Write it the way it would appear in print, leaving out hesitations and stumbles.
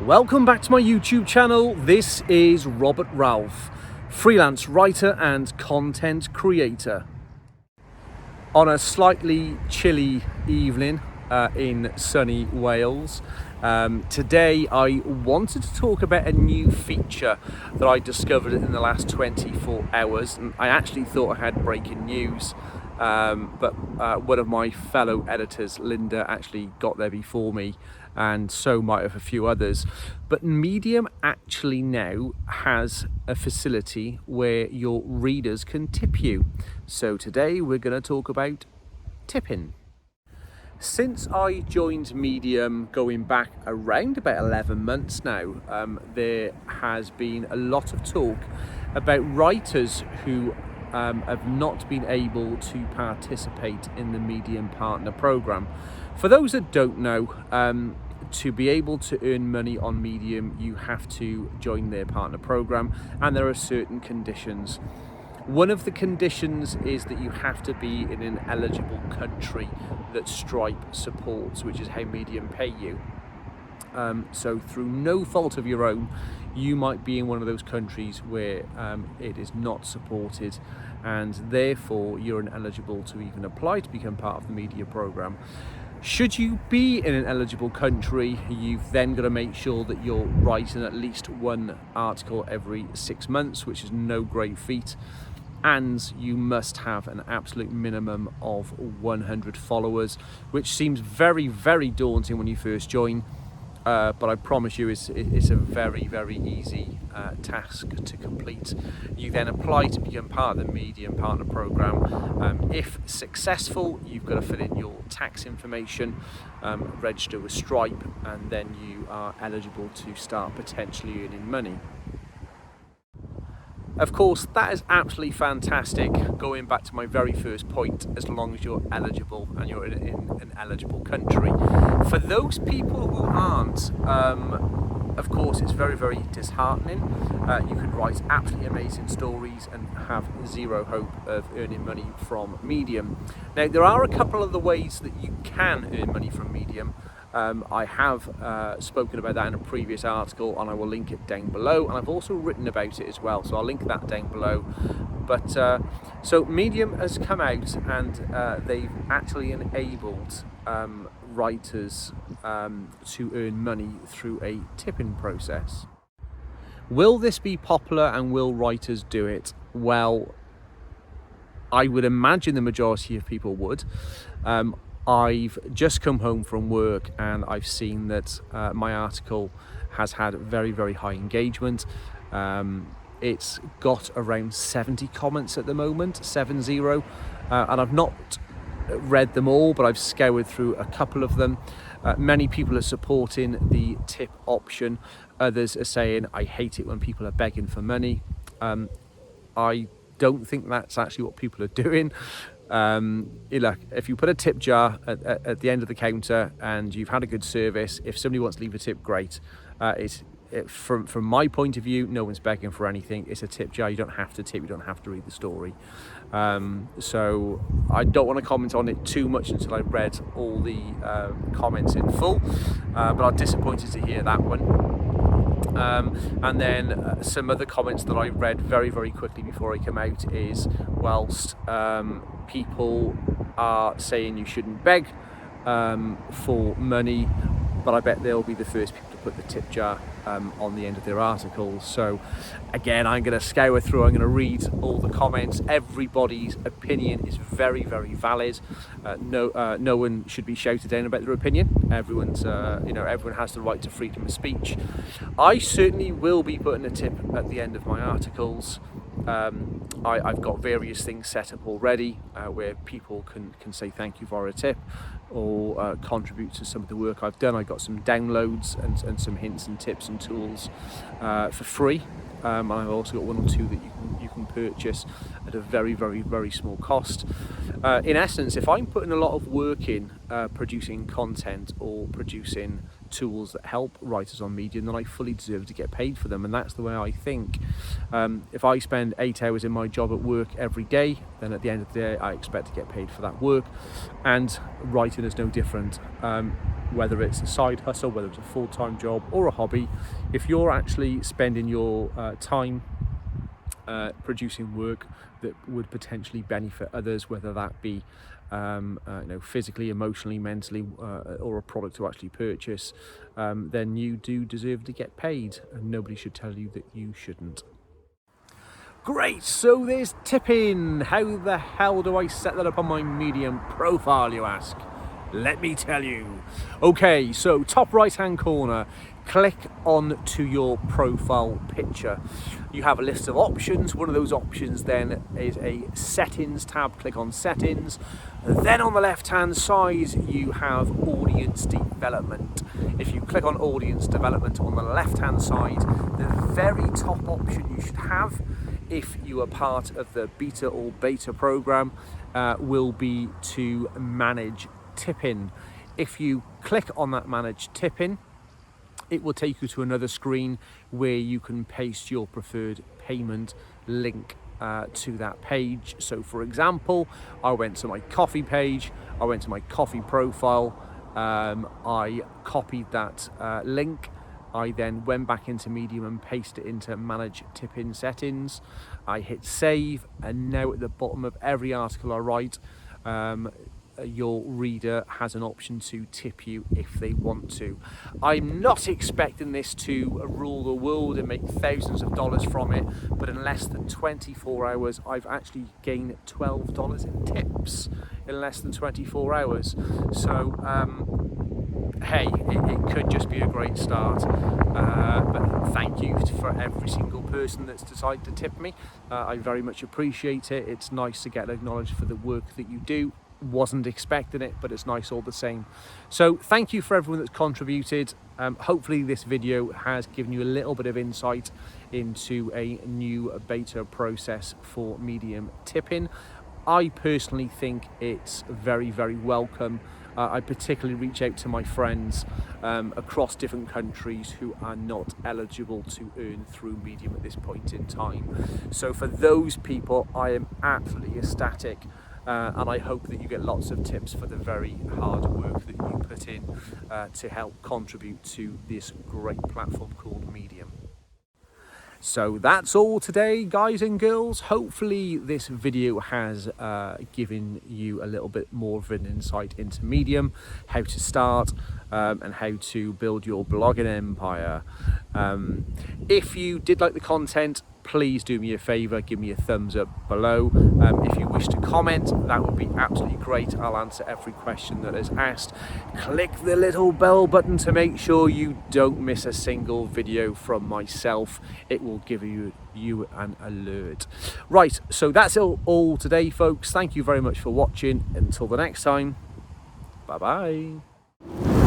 Welcome back to my YouTube channel. This is Robert Ralph, freelance writer and content creator. On a slightly chilly evening in sunny Wales, today I wanted to talk about a new feature that I discovered in the last 24 hours. And I actually thought I had breaking news, but one of my fellow editors, Linda, actually got there before me, and so might have a few others. But Medium actually now has a facility where your readers can tip you. So today we're going to talk about tipping. Since I joined Medium going back around about 11 months now, there has been a lot of talk about writers who have not been able to participate in the Medium Partner Program. For those that don't know, to be able to earn money on Medium, you have to join their partner program, and there are certain conditions. One of the conditions is that you have to be in an eligible country that Stripe supports, which is how Medium pay you. So through no fault of your own, you might be in one of those countries where it is not supported, and therefore you're ineligible to even apply to become part of the Media program. Should you be in an eligible country, you've then got to make sure that you're writing at least one article every 6 months, which is no great feat. And you must have an absolute minimum of 100 followers, which seems very, very daunting when you first join. But I promise you it's a very, very easy task to complete. You then apply to become part of the Medium Partner Program. If successful, you've got to fill in your tax information, register with Stripe, and then you are eligible to start potentially earning money. Of course, that is absolutely fantastic, going back to my very first point, as long as you're eligible and you're in an eligible country. For those people who aren't, of course, it's very, very disheartening. You could write absolutely amazing stories and have zero hope of earning money from Medium. Now, there are a couple of the ways that you can earn money from Medium. I have spoken about that in a previous article, and I will link it down below, and I've also written about it as well, so I'll link that down below. But so Medium has come out, and they've actually enabled writers to earn money through a tipping process. Will this be popular, and will writers do it? Well, I would imagine the majority of people would. I've just come home from work, and I've seen that my article has had very, very high engagement. It's got around 70 comments at the moment, 70, and I've not read them all, but I've scoured through a couple of them. Many people are supporting the tip option. Others are saying, I hate it when people are begging for money. I don't think that's actually what people are doing. Look, if you put a tip jar at the end of the counter and you've had a good service, if somebody wants to leave a tip, great. From my point of view, no one's begging for anything. It's a tip jar. You don't have to tip. You don't have to read the story. So I don't want to comment on it too much until I read all the comments in full, but I'm disappointed to hear that one. And then some other comments that I read very, very quickly before I come out is, whilst people are saying you shouldn't beg for money, but I bet they'll be the first people to put the tip jar on the end of their articles. So again, I'm going to scour through, I'm going to read all the comments. Everybody's opinion is very, very valid. No one should be shouted down about their opinion. Everyone's everyone has the right to freedom of speech. I certainly will be putting a tip at the end of my articles. I've got various things set up already where people can say thank you for a tip, or contribute to some of the work I've done. I've got some downloads and some hints and tips and tools for free. And I've also got one or two that you can purchase at a very, very, very small cost. In essence, if I'm putting a lot of work in producing content or producing tools that help writers on Medium, then I fully deserve to get paid for them, and that's the way I think. If I spend 8 hours in my job at work every day, then at the end of the day I expect to get paid for that work, and writing is no different. Whether it's a side hustle, whether it's a full-time job or a hobby, if you're actually spending your time producing work that would potentially benefit others, whether that be physically, emotionally, mentally, or a product to actually purchase, then you do deserve to get paid, and nobody should tell you that you shouldn't. Great, so there's tipping. How the hell do I set that up on my Medium profile, you ask? Let me tell you. Okay, so top right hand corner, click on to your profile picture. You have a list of options. One of those options then is a settings tab. Click on settings. Then on the left hand side you have audience development. If you click on audience development on the left hand side, the very top option you should have, if you are part of the beta or beta program, will be to manage tipping. If you click on that manage tipping, it will take you to another screen where you can paste your preferred payment link to that page. So for example, I went to my coffee page, I went to my coffee profile, I copied that link, I then went back into Medium and pasted it into manage tipping settings. I hit save, and now at the bottom of every article I write, your reader has an option to tip you if they want to. I'm not expecting this to rule the world and make thousands of dollars from it, but in less than 24 hours I've actually gained $12 in tips in less than 24 hours. So hey, it could just be a great start, but thank you for every single person that's decided to tip me. I very much appreciate it. It's nice to get acknowledged for the work that you do. Wasn't expecting it, but it's nice all the same. So thank you for everyone that's contributed. Hopefully this video has given you a little bit of insight into a new beta process for Medium tipping. I personally think it's very, very welcome. I particularly reach out to my friends across different countries who are not eligible to earn through Medium at this point in time. So for those people, I am absolutely ecstatic. And I hope that you get lots of tips for the very hard work that you put in to help contribute to this great platform called Medium. So that's all today, guys and girls. Hopefully this video has given you a little bit more of an insight into Medium, how to start, and how to build your blogging empire. If you did like the content, please do me a favor, give me a thumbs up below. If you wish to comment, that would be absolutely great. I'll answer every question that is asked. Click the little bell button to make sure you don't miss a single video from myself. It will give you an alert. Right, so that's all today, folks. Thank you very much for watching. Until the next time, bye bye.